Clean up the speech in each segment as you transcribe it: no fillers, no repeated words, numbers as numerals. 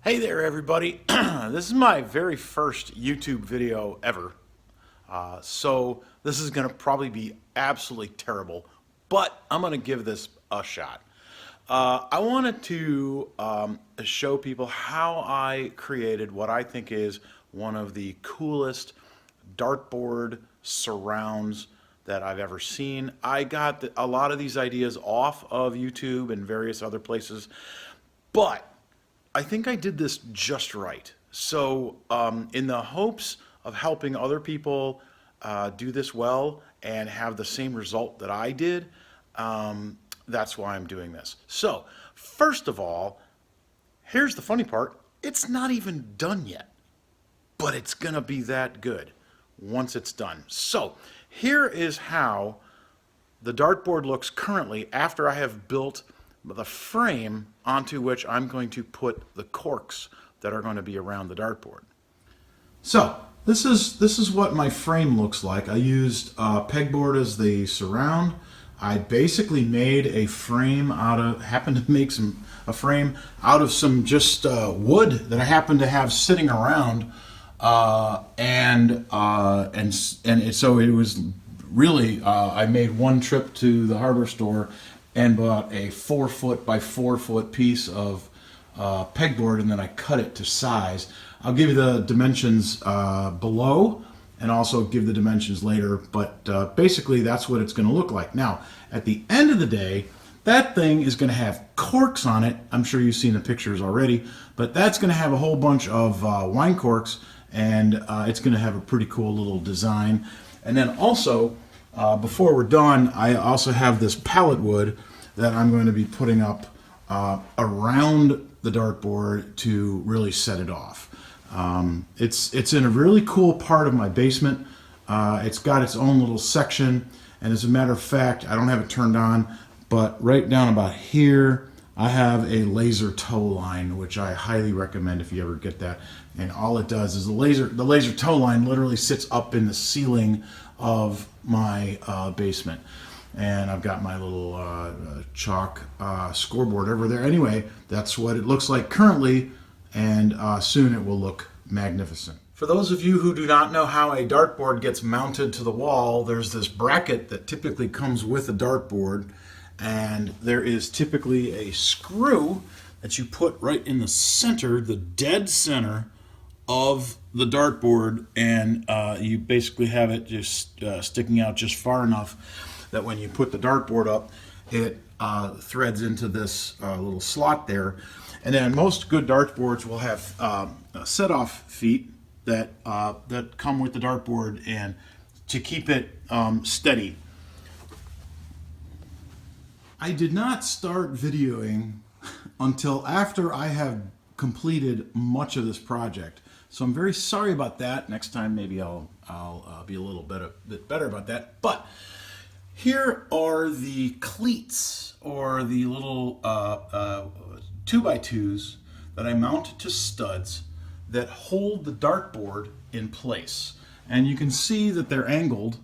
Hey there, everybody. This is my very first YouTube video ever. So this is going to probably be absolutely terrible, but I'm going to give this a shot. I wanted to show people how I created what I think is one of the coolest dartboard surrounds that I've ever seen. I got a lot of these ideas off of YouTube and various other places, but I think I did this just right. So, in the hopes of helping other people do this well and have the same result that I did, that's why I'm doing this. So, first of all, here's the funny part. It's not even done yet, but it's going to be that good once it's done. So, here is how the dartboard looks currently after I have built the frame onto which I'm going to put the corks that are going to be around the dartboard. So this is what my frame looks like. I used pegboard as the surround. I basically made a frame happened to make a frame out of some just wood that I happened to have sitting around, so it was really I made one trip to the hardware store and bought a 4-foot by 4-foot piece of pegboard, and then I cut it to size. I'll give you the dimensions below and also give the dimensions later, but basically that's what it's going to look like. Now, at the end of the day, that thing is going to have corks on it. I'm sure you've seen the pictures already, but that's going to have a whole bunch of wine corks, and it's going to have a pretty cool little design. And then also, before we're done, I also have this pallet wood that I'm going to be putting up around the dartboard to really set it off. It's in a really cool part of my basement. It's got its own little section, and as a matter of fact, I don't have it turned on, but right down about here, I have a laser tow line, which I highly recommend if you ever get that. And all it does is the laser tow line literally sits up in the ceiling of my basement. And I've got my little chalk scoreboard over there. Anyway, that's what it looks like currently, and soon it will look magnificent. For those of you who do not know how a dartboard gets mounted to the wall, there's this bracket that typically comes with a dartboard, and there is typically a screw that you put right in the center, the dead center of the dartboard, and you basically have it just sticking out just far enough that when you put the dartboard up, it threads into this little slot there. And then most good dartboards will have set-off feet that come with the dartboard and to keep it steady. I did not start videoing until after I have completed much of this project. So I'm very sorry about that. Next time maybe I'll be a little bit better about that. But here are the cleats, or the little 2x2s that I mount to studs that hold the dartboard in place. And you can see that they're angled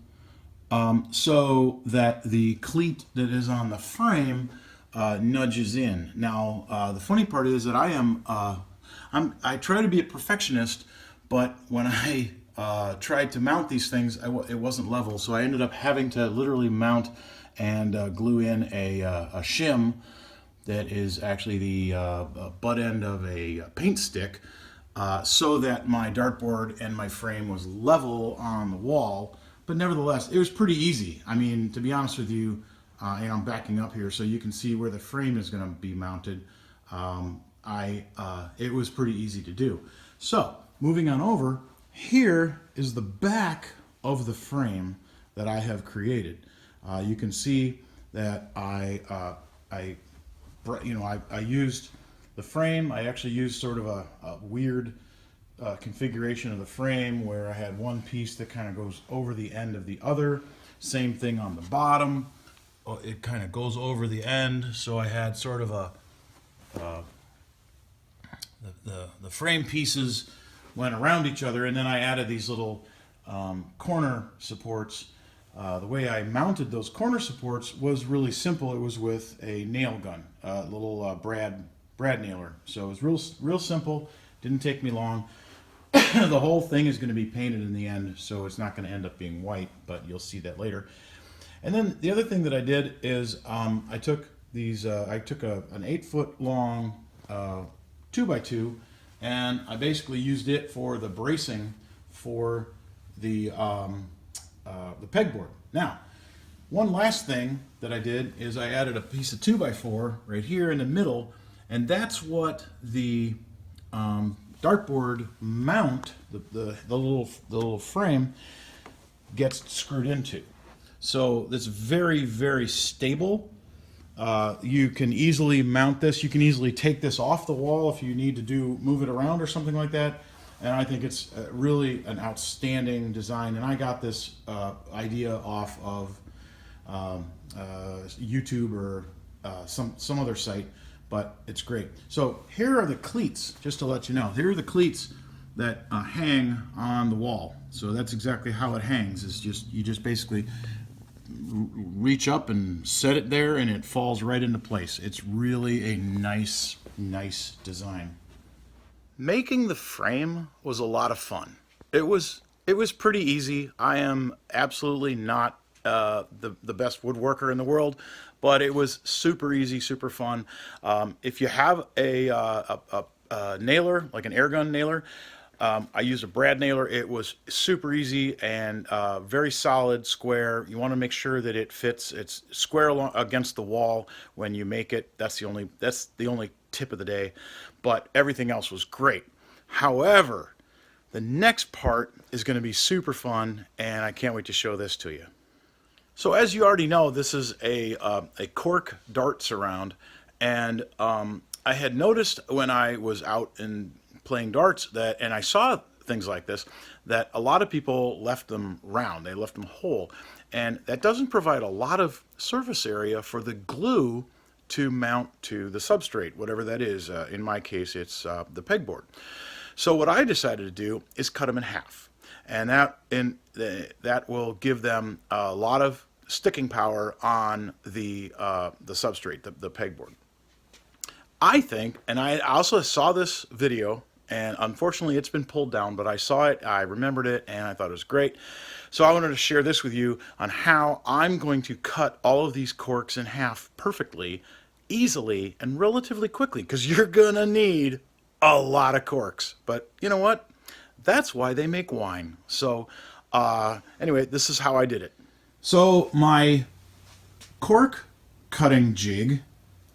so that the cleat that is on the frame nudges in. Now, the funny part is that I try to be a perfectionist, but when I tried to mount these things, it wasn't level, so I ended up having to literally mount and glue in a shim that is actually the butt end of a paint stick, so that my dartboard and my frame was level on the wall. But nevertheless, it was pretty easy. I mean, to be honest with you, and I'm backing up here so you can see where the frame is going to be mounted. It was pretty easy to do. So, moving on over, here is the back of the frame that I have created. You can see that I used the frame. I actually used sort of a weird configuration of the frame where I had one piece that kind of goes over the end of the other. Same thing on the bottom. It kind of goes over the end. So I had sort of the frame pieces went around each other, and then I added these little corner supports. The way I mounted those corner supports was really simple. It was with a nail gun, a little brad brad nailer. So it was real simple. Didn't take me long. The whole thing is going to be painted in the end, so it's not going to end up being white, but you'll see that later. And then the other thing that I did is I took these. I took an 8-foot long 2x2, and I basically used it for the bracing for the pegboard. Now, one last thing that I did is I added a piece of 2x4 right here in the middle, and that's what the dartboard mount, the little frame, gets screwed into. So it's very, very stable. You can easily mount this. You can easily take this off the wall if you need to move it around or something like that. And I think it's really an outstanding design. And I got this idea off of YouTube or some other site, but it's great. So here are the cleats, just to let you know. Here are the cleats that hang on the wall. So that's exactly how it hangs. Is you just basically reach up and set it there, and it falls right into place. It's really a nice design. Making the frame was a lot of fun. It was pretty easy. I am absolutely not the best woodworker in the world, but it was super easy, super fun. If you have a nailer, like an air gun nailer, I used a brad nailer. It was super easy and very solid, square. You want to make sure that it fits. It's square against the wall when you make it. That's the only tip of the day. But everything else was great. However, the next part is going to be super fun, and I can't wait to show this to you. So as you already know, this is a Cork Dart surround, and I had noticed when I was out and playing darts and I saw things like this, that a lot of people left them round. They left them whole, and that doesn't provide a lot of surface area for the glue to mount to the substrate, whatever that is. In my case, it's the pegboard. So what I decided to do is cut them in half, and that will give them a lot of sticking power on the substrate, the pegboard. I think, and I also saw this video, and unfortunately it's been pulled down, but I saw it, I remembered it, and I thought it was great. So I wanted to share this with you on how I'm going to cut all of these corks in half perfectly, easily, and relatively quickly, because you're gonna need a lot of corks. But you know what? That's why they make wine. So anyway, this is how I did it. So my cork cutting jig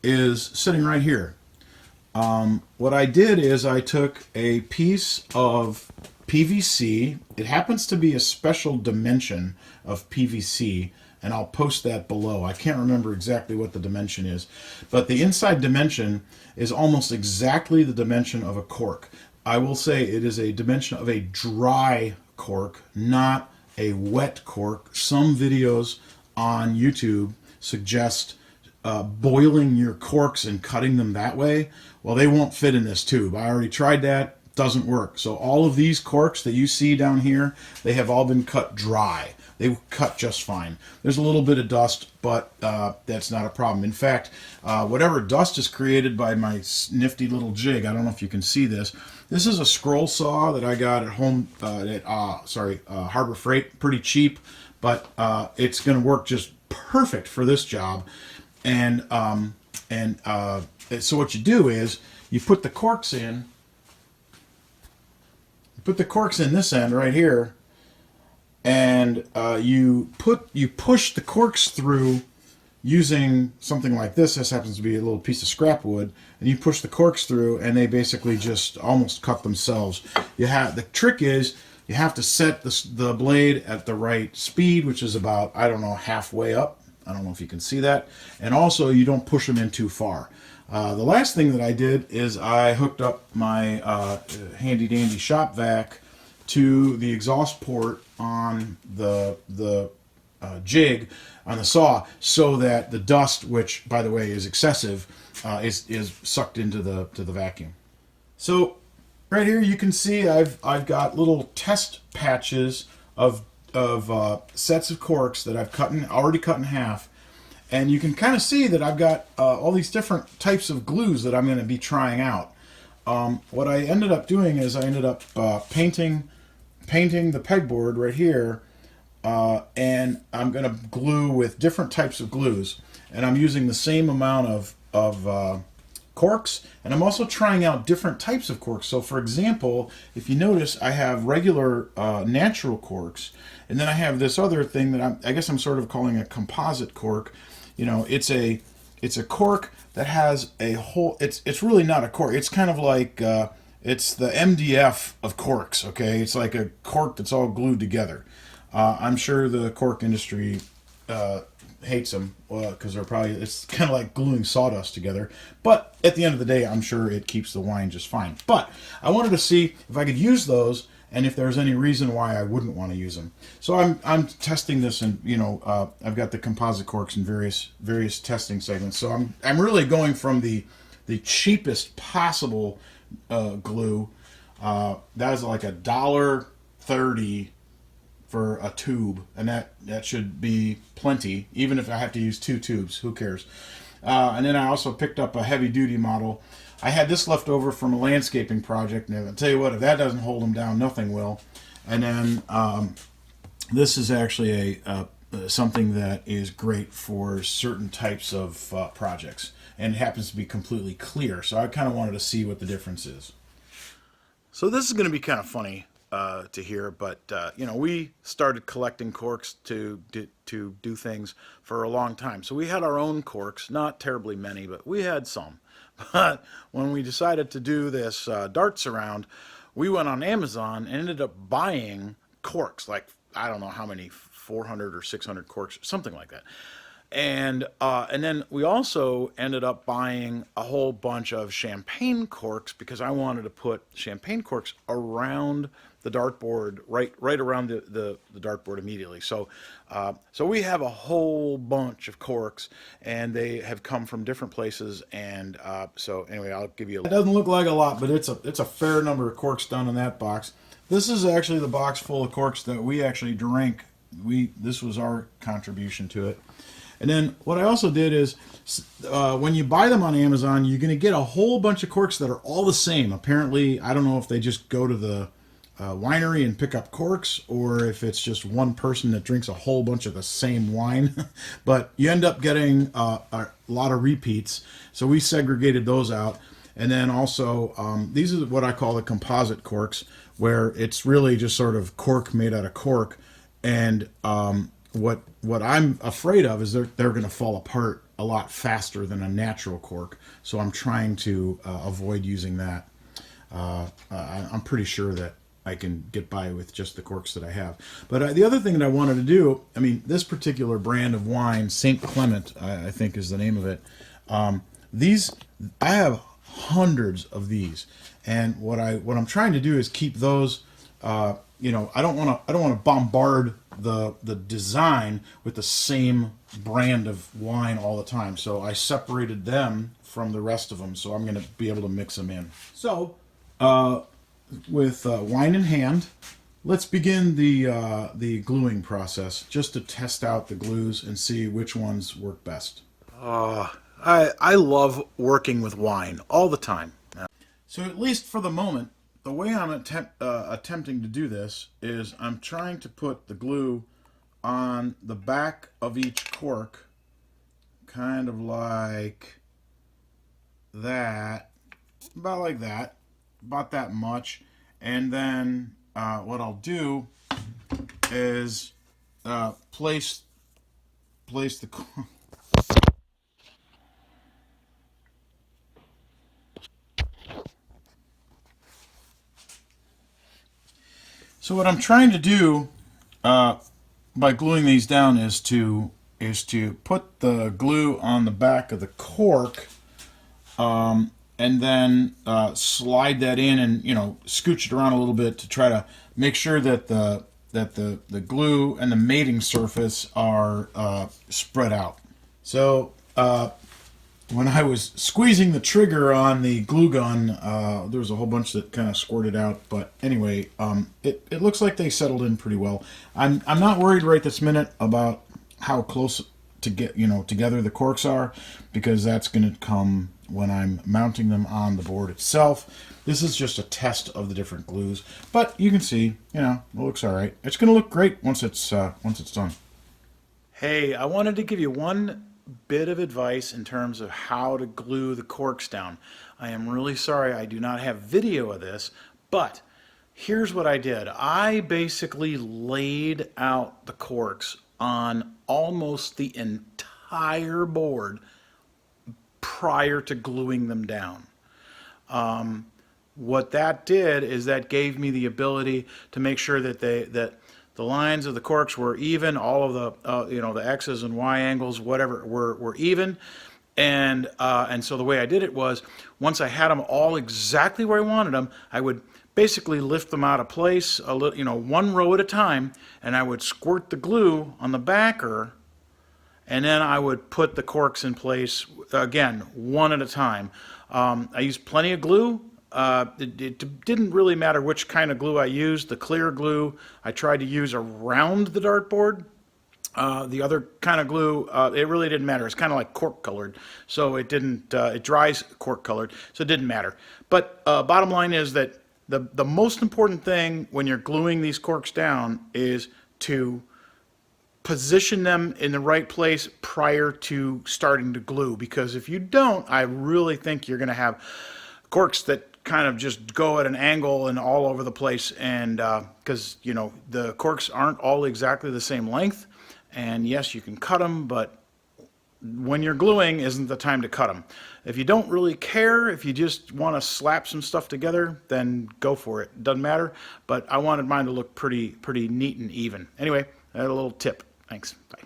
is sitting right here. What I did is I took a piece of PVC. It happens to be a special dimension of PVC, and I'll post that below. I can't remember exactly what the dimension is, but the inside dimension is almost exactly the dimension of a cork. I will say it is a dimension of a dry cork, not a wet cork. Some videos on YouTube suggest boiling your corks and cutting them that way. Well, they won't fit in this tube. I already tried that. Doesn't work. So all of these corks that you see down here, they have all been cut dry. They cut just fine. There's a little bit of dust, but that's not a problem. In fact, whatever dust is created by my nifty little jig, I don't know if you can see this. This is a scroll saw that I got at home at Harbor Freight, pretty cheap, but it's going to work just perfect for this job. And so what you do is you put the corks in. You put the corks in this end right here, and you push the corks through using something like this. This happens to be a little piece of scrap wood, and you push the corks through, and they basically just almost cut themselves. The trick is you have to set the blade at the right speed, which is about, I don't know, halfway up. I don't know if you can see that. And also, you don't push them in too far. The last thing that I did is I hooked up my handy dandy shop vac to the exhaust port on the jig on the saw, so that the dust, which by the way is excessive, is sucked into the vacuum. So right here you can see I've got little test patches of sets of corks that I've already cut in half, And you can kind of see that I've got all these different types of glues that I'm going to be trying out. What I ended up doing is I ended up painting the pegboard right here, and I'm going to glue with different types of glues, and I'm using the same amount of corks, and I'm also trying out different types of corks. So for example, if you notice, I have regular natural corks, and then I have this other thing that I guess I'm sort of calling a composite cork. You know, it's a cork that has a whole, it's really not a cork, it's kind of like it's the MDF of corks. Okay, it's like a cork that's all glued together. I'm sure the cork industry hates them because they're probably, it's kind of like gluing sawdust together, but at the end of the day I'm sure it keeps the wine just fine. But I wanted to see if I could use those and if there's any reason why I wouldn't want to use them. So I'm testing this, and I've got the composite corks in various testing segments. So I'm really going from the cheapest possible glue. That is like $1.30 for a tube, and that should be plenty, even if I have to use 2 tubes, who cares. And then I also picked up a heavy duty model. I had this left over from a landscaping project, and I'll tell you what, if that doesn't hold them down, nothing will. And then this is actually something that is great for certain types of projects, and it happens to be completely clear, so I kind of wanted to see what the difference is. So this is going to be kind of funny to hear, but we started collecting corks to do things for a long time. So we had our own corks, not terribly many, but we had some. But when we decided to do this darts around, we went on Amazon and ended up buying corks, like I don't know how many, 400 or 600 corks, something like that. And then we also ended up buying a whole bunch of champagne corks because I wanted to put champagne corks around the dartboard, right around the dartboard immediately. So we have a whole bunch of corks, and they have come from different places. And so anyway, I'll give you. It doesn't look like a lot, but it's a fair number of corks down in that box. This is actually the box full of corks that we actually drank. This was our contribution to it. And then what I also did is, when you buy them on Amazon, you're going to get a whole bunch of corks that are all the same. Apparently, I don't know if they just go to the winery and pick up corks, or if it's just one person that drinks a whole bunch of the same wine. But you end up getting a lot of repeats. So we segregated those out. And then also, these are what I call the composite corks, where it's really just sort of cork made out of cork. And what I'm afraid of is they're going to fall apart a lot faster than a natural cork. So I'm trying to avoid using that. I'm pretty sure that I can get by with just the corks that I have. But the other thing that I wanted to do, I mean, this particular brand of wine, St. Clement, I think is the name of it. I have hundreds of these, and what I'm trying to do is keep those. I don't want to bombard the design with the same brand of wine all the time. So I separated them from the rest of them. So I'm going to be able to mix them in. So with wine in hand, let's begin the gluing process, just to test out the glues and see which ones work best. I love working with wine all the time. So at least for the moment, the way I'm attempting to do this is I'm trying to put the glue on the back of each cork, kind of like that, about that much. And then what I'll do is place the So what I'm trying to do by gluing these down is to put the glue on the back of the cork, and then slide that in and scooch it around a little bit to try to make sure that the glue and the mating surface are spread out. So when I was squeezing the trigger on the glue gun, there was a whole bunch that kind of squirted out. But anyway, it looks like they settled in pretty well. I'm not worried right this minute about how close to get, together the corks are, because that's going to come when I'm mounting them on the board itself. This is just a test of the different glues, but you can see, it looks all right. It's going to look great once it's done. Hey, I wanted to give you one bit of advice in terms of how to glue the corks down. I am really sorry I do not have video of this, but here's what I did. I basically laid out the corks on almost the entire board prior to gluing them down. What that did is that gave me the ability to make sure that the lines of the corks were even, all of the the X's and Y angles, whatever, were even. And so the way I did it was, once I had them all exactly where I wanted them, I would basically lift them out of place a little, one row at a time, and I would squirt the glue on the backer, and then I would put the corks in place again, one at a time. I used plenty of glue. It didn't really matter which kind of glue I used. The clear glue I tried to use around the dartboard. The other kind of glue, it really didn't matter. It's kind of like cork colored, so it didn't. It dries cork colored, so it didn't matter. But bottom line is that the most important thing when you're gluing these corks down is to position them in the right place prior to starting to glue, because if you don't, I really think you're going to have corks that kind of just go at an angle and all over the place, and because the corks aren't all exactly the same length, and yes, you can cut them, but when you're gluing isn't the time to cut them. If you don't really care, if you just want to slap some stuff together, then go for it. Doesn't matter, but I wanted mine to look pretty neat and even. Anyway, I had a little tip. Thanks. Bye.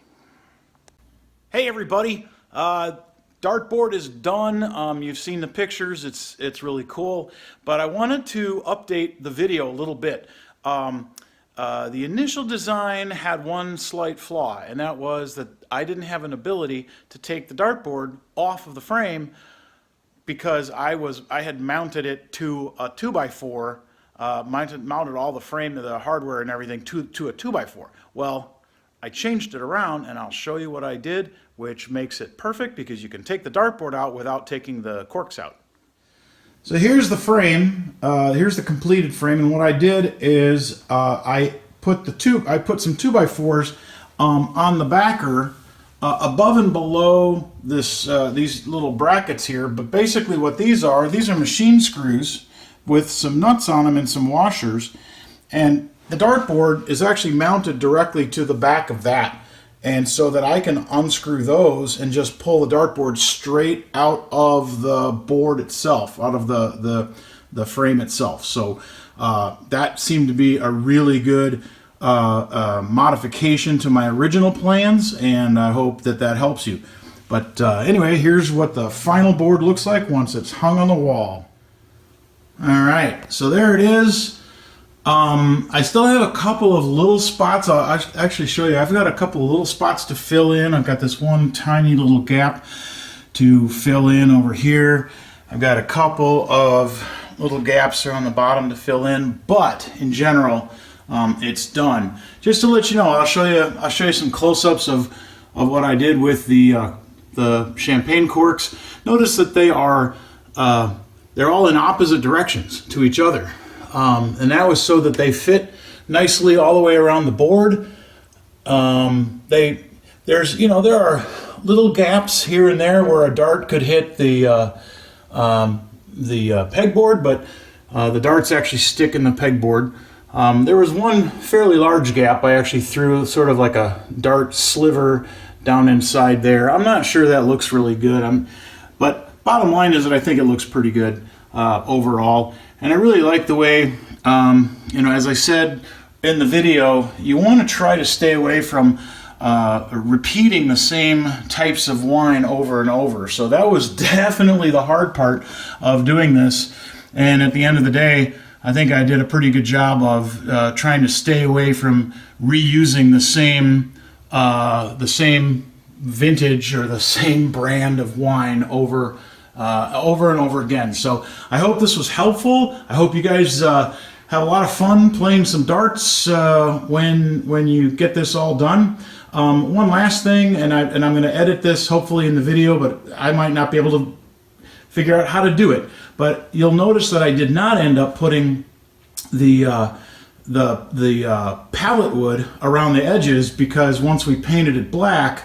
Hey everybody, dartboard is done. You've seen the pictures. It's really cool, but I wanted to update the video a little bit. The initial design had one slight flaw, and that was that I didn't have an ability to take the dartboard off of the frame, because I had mounted it to a 2x4, mounted all the frame, the hardware and everything to a 2x4. Well, I changed it around, and I'll show you what I did, which makes it perfect because you can take the dartboard out without taking the corks out. So here's the frame. Here's the completed frame, and what I did is I put some 2x4s on the backer, above and below these little brackets here. But basically what these are machine screws with some nuts on them and some washers, and the dartboard is actually mounted directly to the back of that, and so that I can unscrew those and just pull the dartboard straight out of the board itself, out of the frame itself. So that seemed to be a really good modification to my original plans, and I hope that helps you. But anyway, here's what the final board looks like once it's hung on the wall. All right, so there it is. I still have a couple of little spots. I'll actually show you. I've got a couple of little spots to fill in. I've got this one tiny little gap to fill in over here. I've got a couple of little gaps there on the bottom to fill in, but in general, it's done. Just to let you know, I'll show you some close-ups of what I did with the champagne corks. Notice that they're all in opposite directions to each other. And that was so that they fit nicely all the way around the board. There are little gaps here and there where a dart could hit the pegboard, but the darts actually stick in the pegboard. There was one fairly large gap. I actually threw sort of like a dart sliver down inside there. I'm not sure that looks really good. But bottom line is that I think it looks pretty good overall. And I really like the way, as I said in the video, you want to try to stay away from repeating the same types of wine over and over. So that was definitely the hard part of doing this. And at the end of the day, I think I did a pretty good job of trying to stay away from reusing the same vintage or the same brand of wine over and over again. So I hope this was helpful. I hope you guys have a lot of fun playing some darts when you get this all done. One last thing, and I'm going to edit this hopefully in the video, but I might not be able to figure out how to do it. But you'll notice that I did not end up putting the pallet wood around the edges, because once we painted it black,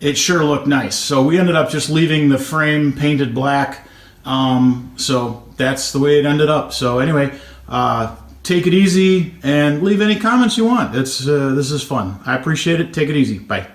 it sure looked nice. So we ended up just leaving the frame painted black. So that's the way it ended up. So anyway, take it easy and leave any comments you want. This is fun. I appreciate it. Take it easy. Bye.